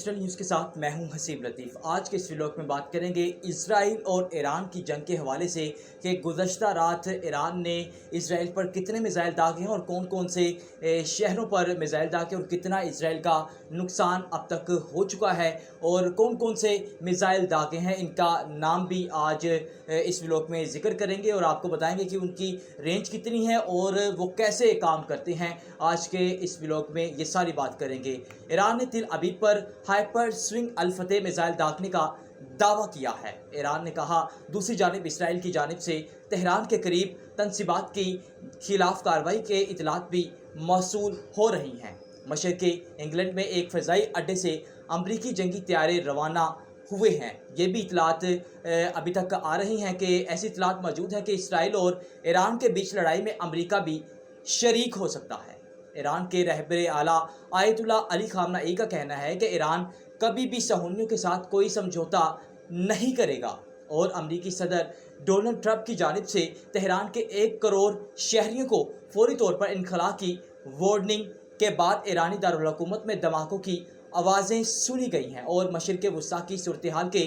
International news کے ساتھ میں ہوں حسیب لطیف۔ آج کے اس ویلاگ میں بات کریں گے اسرائیل اور ایران کی جنگ کے حوالے سے کہ گزشتہ رات ایران نے اسرائیل پر کتنے میزائل داغے ہیں اور کون کون سے شہروں پر میزائل داغے اور کتنا اسرائیل کا نقصان اب تک ہو چکا ہے اور کون کون سے میزائل داغے ہیں، ان کا نام بھی آج اس ویلاگ میں ذکر کریں گے اور آپ کو بتائیں گے کہ ان کی رینج کتنی ہے اور وہ کیسے کام کرتے ہیں۔ آج کے اس ویلاگ میں یہ ساری بات کریں گے۔ ایران نے تل ابیب پر ہائپر سونگ الفتح میزائل داغنے کا دعویٰ کیا ہے۔ ایران نے کہا دوسری جانب اسرائیل کی جانب سے تہران کے قریب تنصیبات کی خلاف کارروائی کے اطلاعات بھی موصول ہو رہی ہیں۔ مشرقی انگلینڈ میں ایک فضائی اڈے سے امریکی جنگی طیارے روانہ ہوئے ہیں۔ یہ بھی اطلاعات ابھی تک آ رہی ہیں کہ ایسی اطلاعات موجود ہیں کہ اسرائیل اور ایران کے بیچ لڑائی میں امریکہ بھی شریک ہو سکتا ہے۔ ایران کے رہبر اعلیٰ آیت اللہ علی خامنہ ای کا کہنا ہے کہ ایران کبھی بھی صہیونیوں کے ساتھ کوئی سمجھوتا نہیں کرے گا اور امریکی صدر ڈونلڈ ٹرمپ کی جانب سے تہران کے 1 کروڑ شہریوں کو فوری طور پر انخلا کی وارننگ کے بعد ایرانی دارالحکومت میں دھماکوں کی آوازیں سنی گئی ہیں اور مشرق وسطیٰ کی صورتحال کے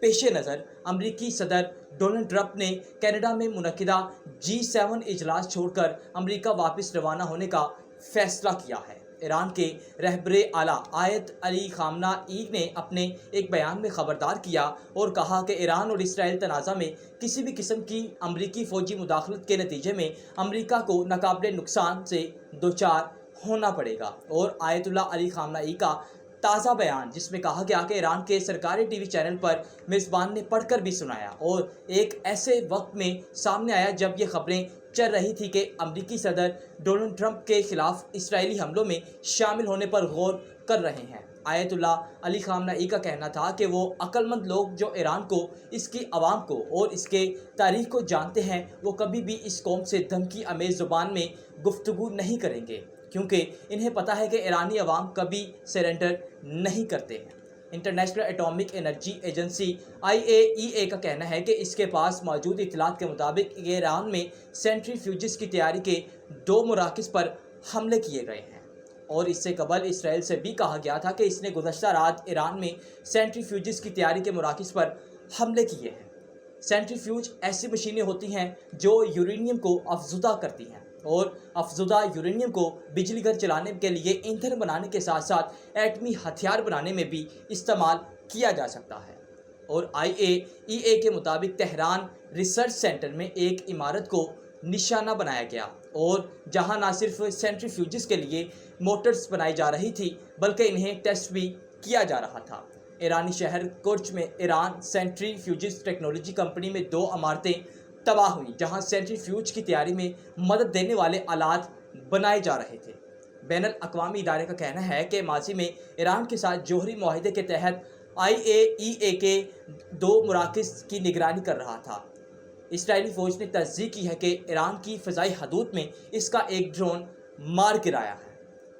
پیش نظر امریکی صدر ڈونلڈ ٹرمپ نے کینیڈا میں منعقدہ G7 اجلاس چھوڑ کر امریکہ واپس روانہ ہونے کا فیصلہ کیا ہے۔ ایران کے رہبر اعلیٰ آیت علی خامنہ ای نے اپنے ایک بیان میں خبردار کیا اور کہا کہ ایران اور اسرائیل تنازع میں کسی بھی قسم کی امریکی فوجی مداخلت کے نتیجے میں امریکہ کو ناقابل نقصان سے دوچار ہونا پڑے گا۔ اور آیت اللہ علی خامنہ ای کا تازہ بیان جس میں کہا گیا کہ ایران کے سرکاری ٹی وی چینل پر میزبان نے پڑھ کر بھی سنایا اور ایک ایسے وقت میں سامنے آیا جب یہ خبریں چل رہی تھی کہ امریکی صدر ڈونلڈ ٹرمپ کے خلاف اسرائیلی حملوں میں شامل ہونے پر غور کر رہے ہیں۔ آیت اللہ علی خامنہ ای کا کہنا تھا کہ وہ عقل مند لوگ جو ایران کو، اس کی عوام کو اور اس کے تاریخ کو جانتے ہیں وہ کبھی بھی اس قوم سے دھمکی آمیز زبان میں گفتگو نہیں کریں گے کیونکہ انہیں پتہ ہے کہ ایرانی عوام کبھی سرنڈر نہیں کرتے ہیں۔ International atomic energy agency IAEA کا کہنا ہے کہ اس کے پاس موجود اطلاعات کے مطابق ایران میں سینٹری فیوجز کی تیاری کے 2 مراکز پر حملے کیے گئے ہیں اور اس سے قبل اسرائیل سے بھی کہا گیا تھا کہ اس نے گزشتہ رات ایران میں سینٹری فیوجز کی تیاری کے مراکز پر حملے کیے ہیں۔ سینٹری فیوج ایسی مشینیں ہوتی ہیں جو یورینیم کو افزودہ کرتی ہیں اور افزودہ یورینیم کو بجلی گھر چلانے کے لیے ایندھن بنانے کے ساتھ ساتھ ایٹمی ہتھیار بنانے میں بھی استعمال کیا جا سکتا ہے۔ اور IAEA کے مطابق تہران ریسرچ سینٹر میں ایک عمارت کو نشانہ بنایا گیا اور جہاں نہ صرف سینٹری فیوجز کے لیے موٹرز بنائی جا رہی تھی بلکہ انہیں ٹیسٹ بھی کیا جا رہا تھا۔ ایرانی شہر کرچ میں ایران سینٹری فیوجز ٹیکنالوجی کمپنی میں 2 عمارتیں تباہ ہوئی جہاں سینٹری فیوج کی تیاری میں مدد دینے والے آلات بنائے جا رہے تھے۔ بین الاقوامی ادارے کا کہنا ہے کہ ماضی میں ایران کے ساتھ جوہری معاہدے کے تحت IAEA کے 2 مراکز کی نگرانی کر رہا تھا۔ اسرائیلی فوج نے تصدیق کی ہے کہ ایران کی فضائی حدود میں اس کا ایک ڈرون مار گرایا ہے۔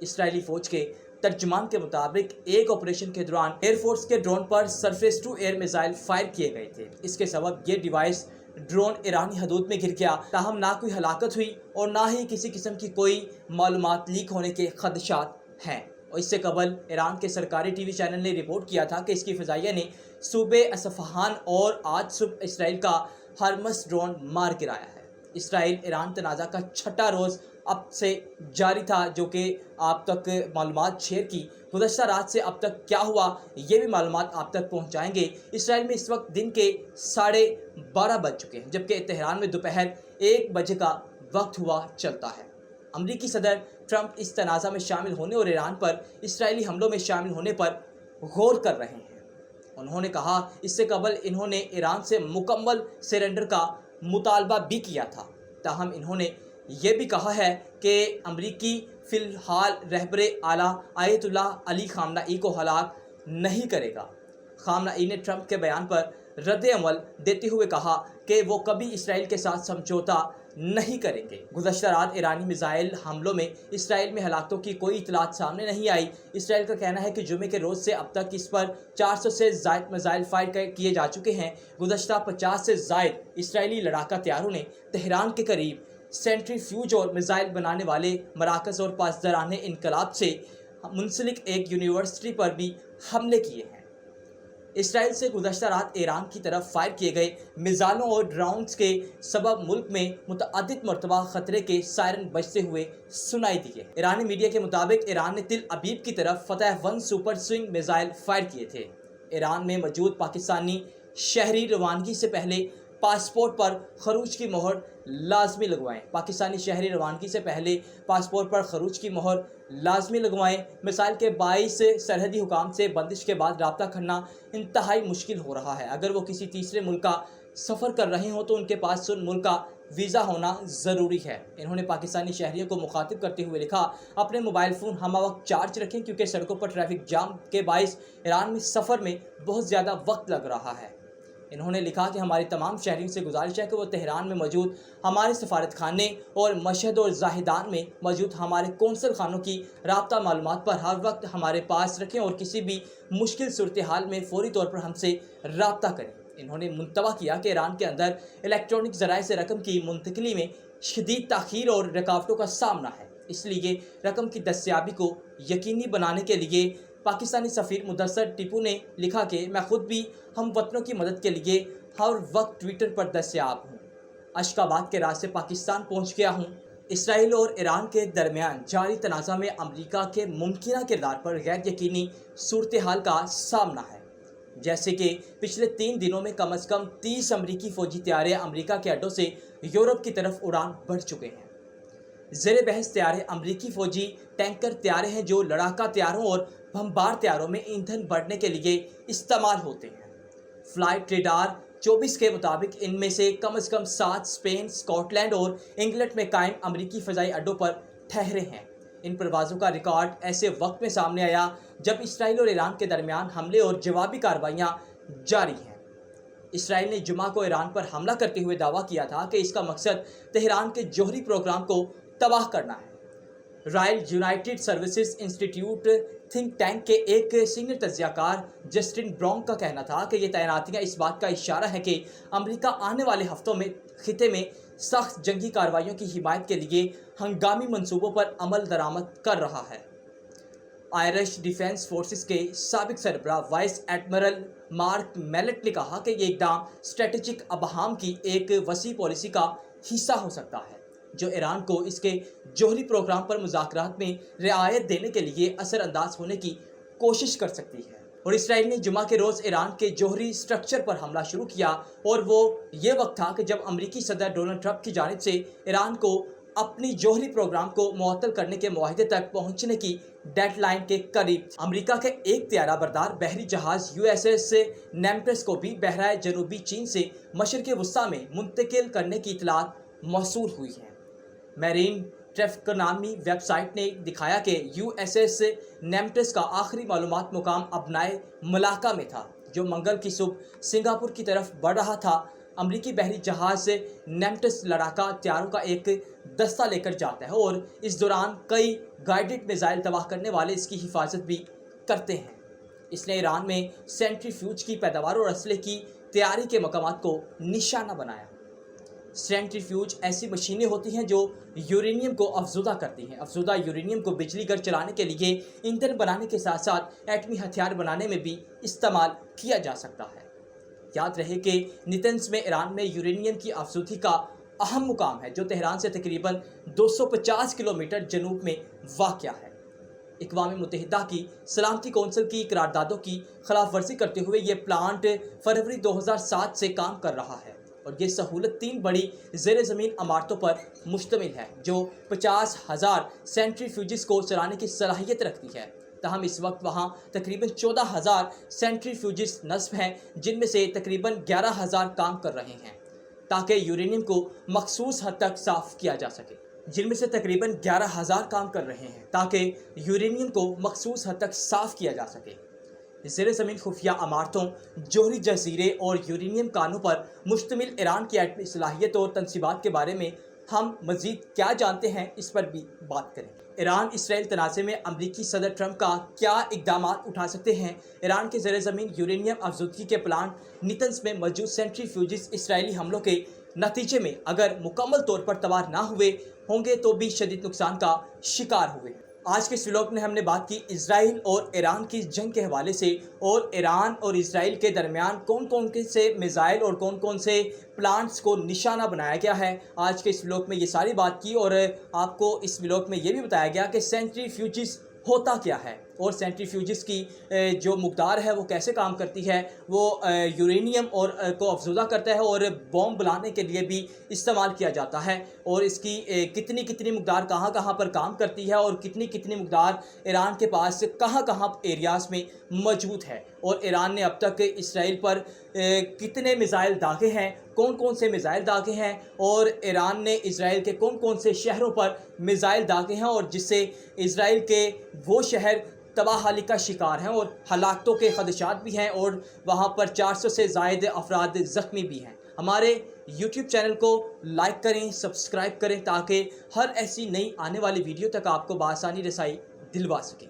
اسرائیلی فوج کے ترجمان کے مطابق ایک آپریشن کے دوران ایئر فورس کے ڈرون پر surface to air missile fire کیے گئے تھے۔ اس کے سبب یہ ڈیوائس ڈرون ایرانی حدود میں گر گیا، تاہم نہ کوئی ہلاکت ہوئی اور نہ ہی کسی قسم کی کوئی معلومات لیک ہونے کے خدشات ہیں۔ اور اس سے قبل ایران کے سرکاری ٹی وی چینل نے رپورٹ کیا تھا کہ اس کی فضائیہ نے صوبے اصفہان اور آج صبح اسرائیل کا ہرمس ڈرون مار گرایا ہے۔ اسرائیل ایران تنازع کا 6واں روز اب سے جاری تھا جو کہ آپ تک معلومات شیئر کی۔ گزشتہ رات سے اب تک کیا ہوا یہ بھی معلومات آپ تک پہنچائیں گے۔ اسرائیل میں اس وقت دن کے 12:30 بج چکے ہیں جبکہ تہران میں دوپہر 1 بجے کا وقت ہوا چلتا ہے۔ امریکی صدر ٹرمپ اس تنازع میں شامل ہونے اور ایران پر اسرائیلی حملوں میں شامل ہونے پر غور کر رہے ہیں۔ انہوں نے کہا اس سے قبل انہوں نے ایران سے مکمل سرنڈر کا مطالبہ بھی کیا تھا، تاہم انہوں نے یہ بھی کہا ہے کہ امریکی فی الحال رہبر اعلیٰ آیت اللہ علی خامنہ ای کو ہلاک نہیں کرے گا۔ خامنہ ای نے ٹرمپ کے بیان پر رد عمل دیتے ہوئے کہا کہ وہ کبھی اسرائیل کے ساتھ سمجھوتا نہیں کریں گے۔ گزشتہ رات ایرانی میزائل حملوں میں اسرائیل میں ہلاکتوں کی کوئی اطلاعات سامنے نہیں آئی۔ اسرائیل کا کہنا ہے کہ جمعے کے روز سے اب تک اس پر 400 سے زائد میزائل فائر کیے جا چکے ہیں۔ گزشتہ 50 سے زائد اسرائیلی لڑاکا طیاروں نے تہران کے قریب سینٹری فیوج اور میزائل بنانے والے مراکز اور پاسداران انقلاب سے منسلک ایک یونیورسٹی پر بھی حملے کیے ہیں۔ اسرائیل سے گزشتہ رات ایران کی طرف فائر کیے گئے میزائلوں اور ڈرونز کے سبب ملک میں متعدد مرتبہ خطرے کے سائرن بجتے ہوئے سنائی دیے۔ ایرانی میڈیا کے مطابق ایران نے تل ابیب کی طرف فتح 1 سپر سونگ میزائل فائر کیے تھے۔ ایران میں موجود پاکستانی شہری روانگی سے پہلے پاسپورٹ پر خروج کی مہر لازمی لگوائیں۔ پاکستانی شہری روانگی سے پہلے پاسپورٹ پر خروج کی مہر لازمی لگوائیں۔ مسائل کے باعث سرحدی حکام سے بندش کے بعد رابطہ کرنا انتہائی مشکل ہو رہا ہے۔ اگر وہ کسی تیسرے ملک کا سفر کر رہے ہوں تو ان کے پاس ان ملک کا ویزا ہونا ضروری ہے۔ انہوں نے پاکستانی شہریوں کو مخاطب کرتے ہوئے لکھا، اپنے موبائل فون ہمہ وقت چارج رکھیں کیونکہ سڑکوں پر ٹریفک جام کے باعث ایران میں سفر میں بہت زیادہ وقت لگ رہا ہے۔ انہوں نے لکھا کہ ہماری تمام شہریوں سے گزارش ہے کہ وہ تہران میں موجود ہمارے سفارت خانے اور مشہد اور زاہدان میں موجود ہمارے قونصل خانوں کی رابطہ معلومات پر ہر وقت ہمارے پاس رکھیں اور کسی بھی مشکل صورتحال میں فوری طور پر ہم سے رابطہ کریں۔ انہوں نے منتبہ کیا کہ ایران کے اندر الیکٹرانک ذرائع سے رقم کی منتقلی میں شدید تاخیر اور رکاوٹوں کا سامنا ہے، اس لیے رقم کی دستیابی کو یقینی بنانے کے لیے پاکستانی سفیر مدثر ٹیپو نے لکھا کہ میں خود بھی ہم وطنوں کی مدد کے لیے ہر وقت ٹویٹر پر دستیاب ہوں۔ اشک آباد کے راستے پاکستان پہنچ گیا ہوں۔ اسرائیل اور ایران کے درمیان جاری تنازع میں امریکہ کے ممکنہ کردار پر غیر یقینی صورتحال کا سامنا ہے، جیسے کہ پچھلے 3 دنوں میں کم از کم 30 امریکی فوجی طیارے امریکہ کے اڈوں سے یورپ کی طرف اڑان بھر چکے ہیں۔ زیر بحث طیارے امریکی فوجی ٹینکر طیارے ہیں جو لڑاکا طیاروں اور بمبار طیاروں میں ایندھن بھرنے کے لیے استعمال ہوتے ہیں۔ فلائٹ ریڈار 24 کے مطابق ان میں سے کم از کم 7 اسپین، اسکاٹ لینڈ اور انگلینڈ میں قائم امریکی فضائی اڈوں پر ٹھہرے ہیں۔ ان پروازوں کا ریکارڈ ایسے وقت میں سامنے آیا جب اسرائیل اور ایران کے درمیان حملے اور جوابی کارروائیاں جاری ہیں۔ اسرائیل نے جمعہ کو ایران پر حملہ کرتے ہوئے دعویٰ کیا تھا کہ اس کا مقصد تہران کے جوہری پروگرام کو تباہ کرنا ہے۔ رائل یونائٹڈ سروسز انسٹی ٹیوٹ تھنک ٹینک کے ایک سینئر تجزیہ کار جسٹن براؤن کا کہنا تھا کہ یہ تعیناتیاں اس بات کا اشارہ ہے کہ امریکہ آنے والے ہفتوں میں خطے میں سخت جنگی کارروائیوں کی حمایت کے لیے ہنگامی منصوبوں پر عمل درآمد کر رہا ہے۔ آئرش ڈیفنس فورسز کے سابق سربراہ وائس ایڈمرل مارک میلٹ نے کہا کہ یہ اقدام اسٹریٹجک ابہام کی ایک وسیع پالیسی کا حصہ ہو سکتا ہے جو ایران کو اس کے جوہری پروگرام پر مذاکرات میں رعایت دینے کے لیے اثر انداز ہونے کی کوشش کر سکتی ہے۔ اور اسرائیل نے جمعہ کے روز ایران کے جوہری سٹرکچر پر حملہ شروع کیا اور وہ یہ وقت تھا کہ جب امریکی صدر ڈونلڈ ٹرمپ کی جانب سے ایران کو اپنی جوہری پروگرام کو معطل کرنے کے معاہدے تک پہنچنے کی ڈیڈ لائن کے قریب تھی۔ امریکہ کے ایک طیارہ بردار بحری جہاز USS نیمٹس کو بھی بحرۂ جنوبی چین سے مشرق وسطیٰ میں منتقل کرنے کی اطلاعات موصول ہوئی ہیں۔ میرین ٹریفکنامی ویب سائٹ نے دکھایا کہ USS نیمٹس کا آخری معلومات مقام ابنائے ملاقہ میں تھا جو منگل کی صبح سنگاپور کی طرف بڑھ رہا تھا۔ امریکی بحری جہاز نیمٹس لڑاکا طیاروں کا ایک دستہ لے کر جاتا ہے اور اس دوران کئی گائیڈڈ میزائل تباہ کرنے والے اس کی حفاظت بھی کرتے ہیں۔ اس نے ایران میں سینٹری فیوج کی پیداوار اور اسلحے کی تیاری کے مقامات کو نشانہ بنایا۔ سینٹری فیوج ایسی مشینیں ہوتی ہیں جو یورینیم کو افزودہ کرتی ہیں۔ افزودہ یورینیم کو بجلی گھر چلانے کے لیے ایندھن بنانے کے ساتھ ساتھ ایٹمی ہتھیار بنانے میں بھی استعمال کیا جا سکتا ہے۔ یاد رہے کہ نیتنز میں ایران میں یورینیم کی افزودگی کا اہم مقام ہے جو تہران سے تقریباً 250 کلومیٹر جنوب میں واقع ہے۔ اقوام متحدہ کی سلامتی کونسل کی قراردادوں کی خلاف ورزی کرتے ہوئے یہ پلانٹ فروری 2007 سے کام کر رہا ہے اور یہ سہولت 3 بڑی زیر زمین عمارتوں پر مشتمل ہے جو 50,000 سینٹری فیوجز کو چلانے کی صلاحیت رکھتی ہے۔ تاہم اس وقت وہاں تقریباً 14,000 سینٹری فیوجز نصب ہیں جن میں سے تقریباً 11,000 کام کر رہے ہیں تاکہ یورینیم کو مخصوص حد تک صاف کیا جا سکے۔ جن میں سے تقریباً 11,000 کام کر رہے ہیں تاکہ یورینیم کو مخصوص حد تک صاف کیا جا سکے۔ زیر زمین خفیہ عمارتوں، جوہری جزیرے اور یورینیم کانوں پر مشتمل ایران کی ایٹمی صلاحیت اور تنصیبات کے بارے میں ہم مزید کیا جانتے ہیں اس پر بھی بات کریں۔ ایران اسرائیل تنازع میں امریکی صدر ٹرمپ کا کیا اقدامات اٹھا سکتے ہیں؟ ایران کے زیر زمین یورینیم افزودگی کے پلانٹ نیتنز میں موجود سینٹری فیوجز اسرائیلی حملوں کے نتیجے میں اگر مکمل طور پر تباہ نہ ہوئے ہوں گے تو بھی شدید نقصان کا شکار ہوئے ہیں۔ آج کے اس ولاگ میں ہم نے بات کی اسرائیل اور ایران کی جنگ کے حوالے سے، اور ایران اور اسرائیل کے درمیان کون کون سے میزائل اور کون کون سے پلانٹس کو نشانہ بنایا گیا ہے۔ آج کے اس ولاگ میں یہ ساری بات کی، اور آپ کو اس ولاگ میں یہ بھی بتایا گیا کہ سینٹریفیوجز ہوتا کیا ہے، اور سینٹریفیوجز کی جو مقدار ہے وہ کیسے کام کرتی ہے۔ وہ یورینیم اور کو افزودہ کرتا ہے اور بوم بلانے کے لیے بھی استعمال کیا جاتا ہے، اور اس کی کتنی مقدار کہاں کہاں پر کام کرتی ہے، اور کتنی مقدار ایران کے پاس کہاں ایریاز میں موجود ہے، اور ایران نے اب تک اسرائیل پر کتنے میزائل داغے ہیں، کون سے میزائل داغے ہیں، اور ایران نے اسرائیل کے کون سے شہروں پر میزائل داغے ہیں، اور جس سے اسرائیل کے وہ شہر تباہ حالی کا شکار ہیں اور ہلاکتوں کے خدشات بھی ہیں، اور وہاں پر 400 سے زائد افراد زخمی بھی ہیں۔ ہمارے یوٹیوب چینل کو لائک کریں، سبسکرائب کریں، تاکہ ہر ایسی نئی آنے والی ویڈیو تک آپ کو بآسانی رسائی دلوا سکیں۔